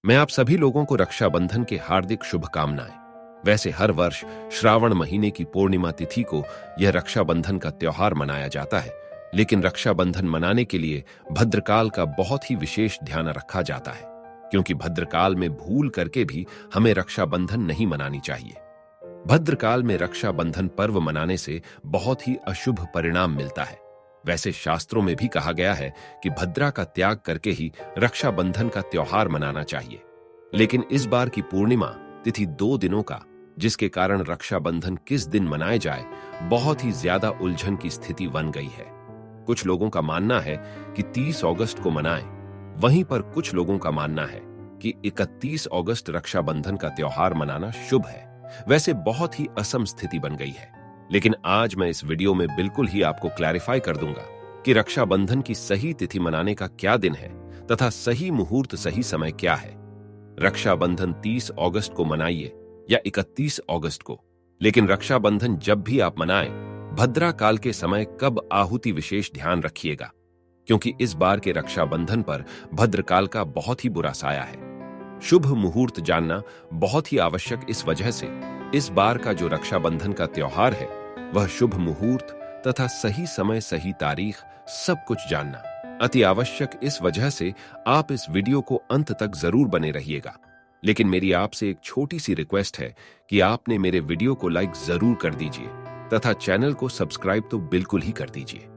मैं आप सभी लोगों को रक्षाबंधन की हार्दिक शुभकामनाएं। वैसे हर वर्ष श्रावण महीने की पूर्णिमा तिथि को यह रक्षाबंधन का त्योहार मनाया जाता है, लेकिन रक्षाबंधन मनाने के लिए भद्रकाल का बहुत ही विशेष ध्यान रखा जाता है, क्योंकि भद्रकाल में भूल करके भी हमें रक्षाबंधन नहीं मनानी चाहिए। भद्रकाल में रक्षाबंधन पर्व मनाने से बहुत ही अशुभ परिणाम मिलता है। वैसे शास्त्रों में भी कहा गया है कि भद्रा का त्याग करके ही रक्षाबंधन का त्योहार मनाना चाहिए, लेकिन इस बार की पूर्णिमा तिथि 2 दिनों का, जिसके कारण रक्षाबंधन किस दिन मनाए जाए बहुत ही ज्यादा उलझन की स्थिति बन गई है। कुछ लोगों का मानना है कि 30 अगस्त को मनाएं, वहीं पर कुछ लोगों का मानना है कि 31 अगस्त रक्षाबंधन का त्योहार मनाना शुभ है। वैसे बहुत ही असम स्थिति बन गई है, लेकिन आज मैं इस वीडियो में बिल्कुल ही आपको क्लैरिफाई कर दूंगा कि रक्षाबंधन की सही तिथि मनाने का क्या दिन है तथा सही मुहूर्त सही समय क्या है। रक्षाबंधन 30 अगस्त को मनाइए या 31 अगस्त को, लेकिन रक्षाबंधन जब भी आप मनाएं, भद्रा काल के समय कब आहुति विशेष ध्यान रखिएगा, क्योंकि इस बार के रक्षाबंधन पर भद्रकाल का बहुत ही बुरा साया है। शुभ मुहूर्त जानना बहुत ही आवश्यक इस वजह से इस बार का जो रक्षाबंधन का त्योहार है वह शुभ मुहूर्त तथा सही समय सही तारीख सब कुछ जानना अति आवश्यक इस वजह से आप इस वीडियो को अंत तक जरूर बने रहिएगा। लेकिन मेरी आपसे एक छोटी सी रिक्वेस्ट है कि आपने मेरे वीडियो को लाइक जरूर कर दीजिए तथा चैनल को सब्सक्राइब तो बिल्कुल ही कर दीजिए।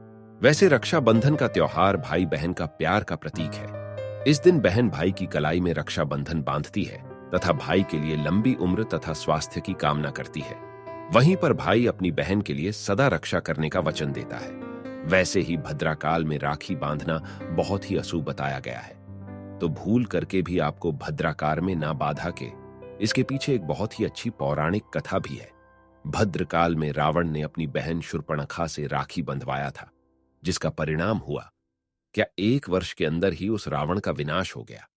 वैसे रक्षाबंधन का त्योहार भाई बहन का प्यार का प्रतीक है। इस दिन बहन भाई की कलाई में रक्षाबंधन बांधती है तथा भाई के लिए लंबी उम्र तथा स्वास्थ्य की कामना करती है। वहीं पर भाई अपनी बहन के लिए सदा रक्षा करने का वचन देता है। वैसे ही भद्राकाल में राखी बांधना बहुत ही अशुभ बताया गया है, तो भूल करके भी आपको भद्राकार में ना बाधा के। इसके पीछे एक बहुत ही अच्छी पौराणिक कथा भी है। भद्रकाल में रावण ने अपनी बहन शूर्पणखा से राखी बंधवाया था, जिसका परिणाम हुआ क्या 1 वर्ष के अंदर ही उस रावण का विनाश हो गया।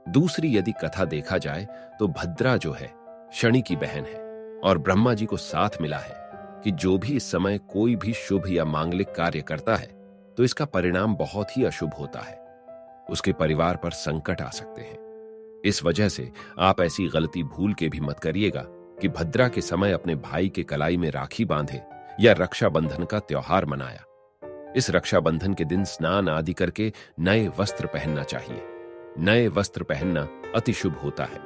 दूसरी यदि कथा देखा जाए तो भद्रा जो है शनि की बहन है और ब्रह्मा जी को साथ मिला है कि जो भी इस समय कोई भी शुभ या मांगलिक कार्य करता है तो इसका परिणाम बहुत ही अशुभ होता है। उसके परिवार पर संकट आ सकते हैं। इस वजह से आप ऐसी गलती भूल के भी मत करिएगा कि भद्रा के समय अपने भाई के कलाई में राखी बांधे या रक्षाबंधन का त्योहार मनाया। इस रक्षाबंधन के दिन स्नान आदि करके नए वस्त्र पहनना चाहिए। नए वस्त्र पहनना अति शुभ होता है,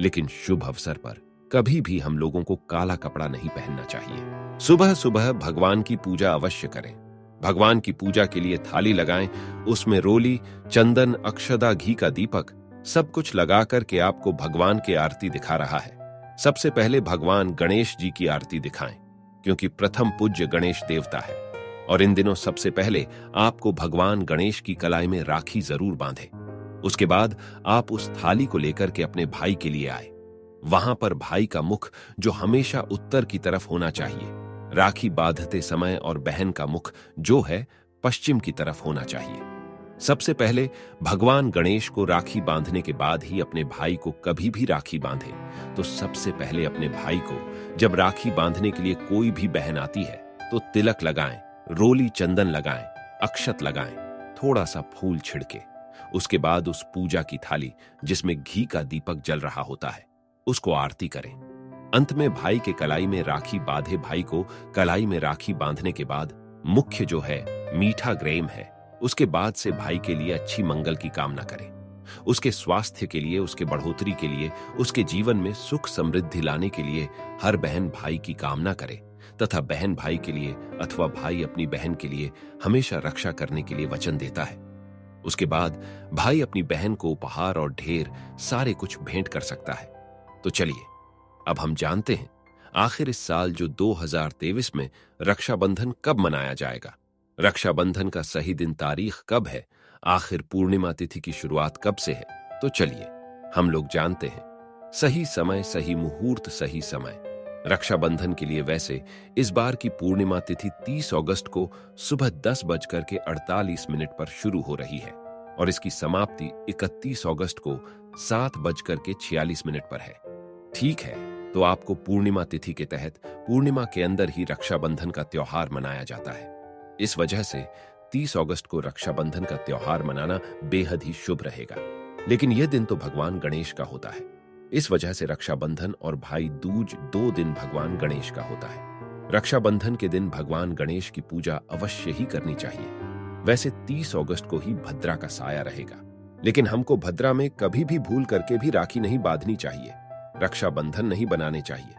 लेकिन शुभ अवसर पर कभी भी हम लोगों को काला कपड़ा नहीं पहनना चाहिए। सुबह सुबह भगवान की पूजा अवश्य करें। भगवान की पूजा के लिए थाली लगाएं, उसमें रोली, चंदन, अक्षदा, घी का दीपक सब कुछ लगा करके आपको भगवान की आरती दिखा रहा है। सबसे पहले भगवान गणेश जी की आरती दिखाएं, क्योंकि प्रथम पूज्य गणेश देवता है और इन दिनों सबसे पहले आपको भगवान गणेश की कलाई में राखी जरूर बांधे। उसके बाद आप उस थाली को लेकर के अपने भाई के लिए आए। वहां पर भाई का मुख जो हमेशा उत्तर की तरफ होना चाहिए, राखी बांधते समय, और बहन का मुख जो है पश्चिम की तरफ होना चाहिए। सबसे पहले भगवान गणेश को राखी बांधने के बाद ही अपने भाई को कभी भी राखी बांधे। तो सबसे पहले अपने भाई को जब राखी बांधने के लिए कोई भी बहन आती है तो तिलक लगाएं, रोली चंदन लगाएं, अक्षत लगाएं, थोड़ा सा फूल छिड़के। उसके बाद उस पूजा की थाली जिसमें घी का दीपक जल रहा होता है उसको आरती करें। अंत में भाई के कलाई में राखी बांधे भाई को कलाई में राखी बांधने के बाद मुख्य जो है मीठा ग्रेम है, उसके बाद से भाई के लिए अच्छी मंगल की कामना करें। उसके स्वास्थ्य के लिए, उसके बढ़ोतरी के लिए, उसके जीवन में सुख समृद्धि लाने के लिए हर बहन भाई की कामना करे तथा बहन भाई के लिए अथवा भाई अपनी बहन के लिए हमेशा रक्षा करने के लिए वचन देता है। उसके बाद भाई अपनी बहन को उपहार और ढेर सारे कुछ भेंट कर सकता है। तो चलिए अब हम जानते हैं आखिर इस साल जो 2023 में रक्षाबंधन कब मनाया जाएगा। रक्षाबंधन का सही दिन तारीख कब है, आखिर पूर्णिमा तिथि की शुरुआत कब से है। तो चलिए हम लोग जानते हैं सही समय सही मुहूर्त सही समय रक्षाबंधन के लिए। वैसे इस बार की पूर्णिमा तिथि 30 अगस्त को सुबह 10:48 पर शुरू हो रही है और इसकी समाप्ति 31 अगस्त को 7:46 पर है। ठीक है, तो आपको पूर्णिमा तिथि के तहत पूर्णिमा के अंदर ही रक्षाबंधन का त्योहार मनाया जाता है। इस वजह से 30 अगस्त को रक्षाबंधन का त्योहार मनाना बेहद ही शुभ रहेगा। लेकिन यह दिन तो भगवान गणेश का होता है। इस वजह से रक्षाबंधन और भाई दूज 2 दिन भगवान गणेश का होता है। रक्षाबंधन के दिन भगवान गणेश की पूजा अवश्य ही करनी चाहिए। वैसे 30 अगस्त को ही भद्रा का साया रहेगा, लेकिन हमको भद्रा में कभी भी भूल करके भी राखी नहीं बांधनी चाहिए, रक्षाबंधन नहीं बनाने चाहिए।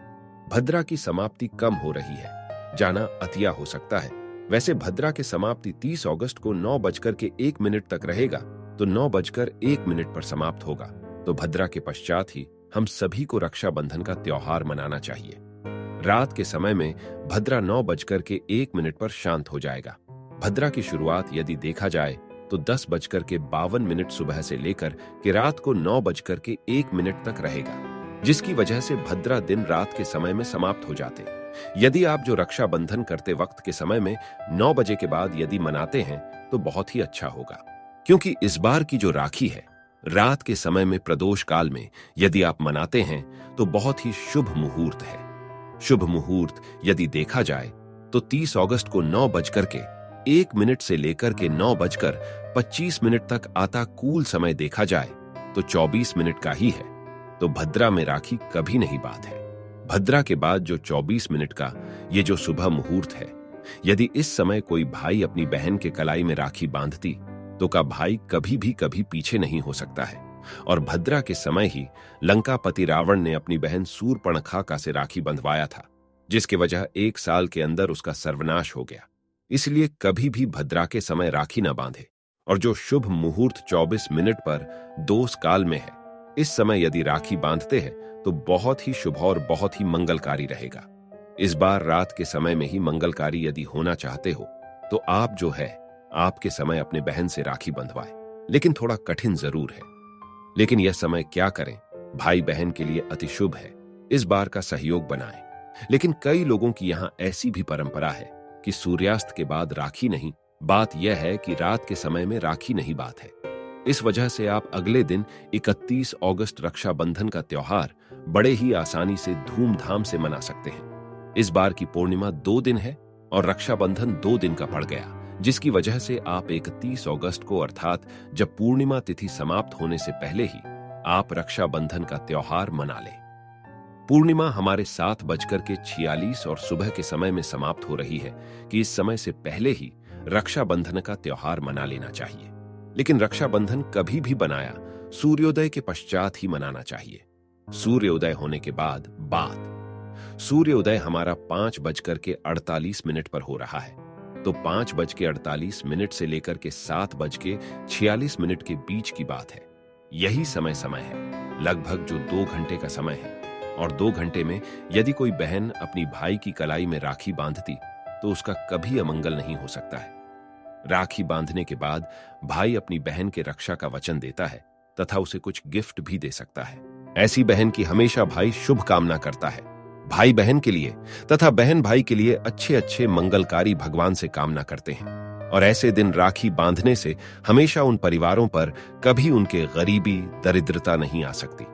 भद्रा की समाप्ति कम हो रही है, जाना अतिया हो सकता है। वैसे भद्रा की समाप्ति 30 अगस्त को 9:01 तक रहेगा, तो 9:01 पर समाप्त होगा। तो भद्रा के पश्चात ही हम सभी को रक्षाबंधन का त्योहार मनाना चाहिए। रात के समय में भद्रा 9:01 पर शांत हो जाएगा। भद्रा की शुरुआत यदि देखा जाए तो 10:52 सुबह से लेकर के रात को 9:01 तक रहेगा, जिसकी वजह से भद्रा दिन रात के समय में समाप्त हो जाते। यदि आप जो रक्षाबंधन करते वक्त के समय में 9 बजे के बाद यदि मनाते हैं तो बहुत ही अच्छा होगा, क्योंकि इस बार की जो राखी है रात के समय में प्रदोष काल में यदि आप मनाते हैं तो बहुत ही शुभ मुहूर्त है। शुभ मुहूर्त यदि देखा जाए तो 30 अगस्त को 9:01 से लेकर के 9:25 तक आता कूल समय देखा जाए तो 24 मिनट का ही है। तो भद्रा में राखी कभी नहीं बात है। भद्रा के बाद जो 24 मिनट का ये जो सुबह मुहूर्त है, यदि इस समय कोई भाई अपनी बहन के कलाई में राखी बांधती तो का भाई कभी पीछे नहीं हो सकता है। और भद्रा के समय ही लंकापति रावण ने अपनी बहन सूर्पणखा से राखी बंधवाया था, जिसके वजह 1 साल के अंदर उसका सर्वनाश हो गया। इसलिए कभी भी भद्रा के समय राखी न बांधे। और जो शुभ मुहूर्त 24 मिनट पर दोष काल में है, इस समय यदि राखी बांधते हैं तो बहुत ही शुभ और बहुत ही मंगलकारी रहेगा। इस बार रात के समय में ही मंगलकारी यदि होना चाहते हो तो आप जो है आपके समय अपने बहन से राखी बंधवाए, लेकिन थोड़ा कठिन जरूर है। लेकिन यह समय क्या करें, भाई बहन के लिए अति शुभ है। इस बार का सहयोग बनाएं। लेकिन कई लोगों की यहाँ ऐसी भी परंपरा है कि सूर्यास्त के बाद राखी नहीं, बात यह है कि रात के समय में राखी नहीं बात है। इस वजह से आप अगले दिन 31 अगस्त रक्षाबंधन का त्योहार बड़े ही आसानी से धूमधाम से मना सकते हैं। इस बार की पूर्णिमा 2 दिन है और रक्षाबंधन 2 दिन का पड़ गया, जिसकी वजह से आप 31 अगस्त को अर्थात जब पूर्णिमा तिथि समाप्त होने से पहले ही आप रक्षाबंधन का त्योहार मना लें। पूर्णिमा हमारे 7:46 और सुबह के समय में समाप्त हो रही है कि इस समय से पहले ही रक्षाबंधन का त्योहार मना लेना चाहिए। लेकिन रक्षाबंधन कभी भी बनाया सूर्योदय के पश्चात ही मनाना चाहिए। सूर्योदय होने के बाद सूर्योदय हमारा 5:48 पर हो रहा है, तो 5:48 से लेकर के 7:46 के बीच की बात है। यही समय है, लगभग जो 2 घंटे का समय है। और 2 घंटे में यदि कोई बहन अपनी भाई की कलाई में राखी बांधती तो उसका कभी अमंगल नहीं हो सकता है। राखी बांधने के बाद भाई अपनी बहन के रक्षा का वचन देता है तथा उसे कुछ गिफ्ट भी दे सकता है। ऐसी बहन की हमेशा भाई शुभ कामना करता है। भाई बहन के लिए तथा बहन भाई के लिए अच्छे मंगलकारी भगवान से कामना करते हैं। और ऐसे दिन राखी बांधने से हमेशा उन परिवारों पर कभी उनके गरीबी दरिद्रता नहीं आ सकती।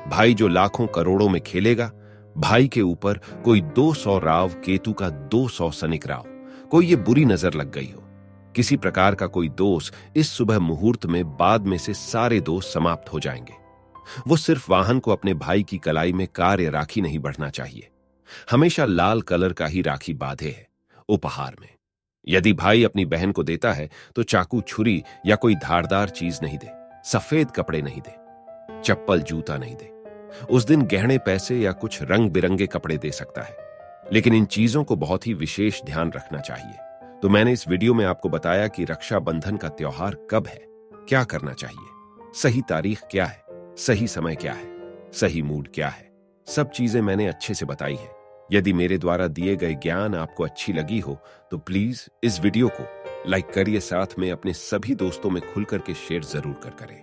भाई जो लाखों करोड़ों में खेलेगा, भाई के ऊपर कोई 200 राव केतु का 200 सनिक राव, कोई ये बुरी नजर लग गई हो, किसी प्रकार का कोई दोष इस सुबह मुहूर्त में बाद में से सारे दोष समाप्त हो जाएंगे। वो सिर्फ वाहन को अपने भाई की कलाई में कार्य राखी नहीं बढ़ना चाहिए। हमेशा लाल कलर का ही राखी बांधे है। उपहार में यदि भाई अपनी बहन को देता है तो चाकू छुरी या कोई धारदार चीज नहीं दे, सफेद कपड़े नहीं दे, चप्पल जूता नहीं दे। उस दिन गहने पैसे या कुछ रंग बिरंगे कपड़े दे सकता है, लेकिन इन चीजों को बहुत ही विशेष ध्यान रखना चाहिए। तो मैंने इस वीडियो में आपको बताया कि रक्षाबंधन का त्योहार कब है, क्या करना चाहिए, सही तारीख क्या है, सही समय क्या है, सही मूड क्या है, सब चीजें मैंने अच्छे से बताई है। यदि मेरे द्वारा दिए गए ज्ञान आपको अच्छी लगी हो तो प्लीज इस वीडियो को लाइक करिए, साथ में अपने सभी दोस्तों में खुल करके शेयर जरूर करें।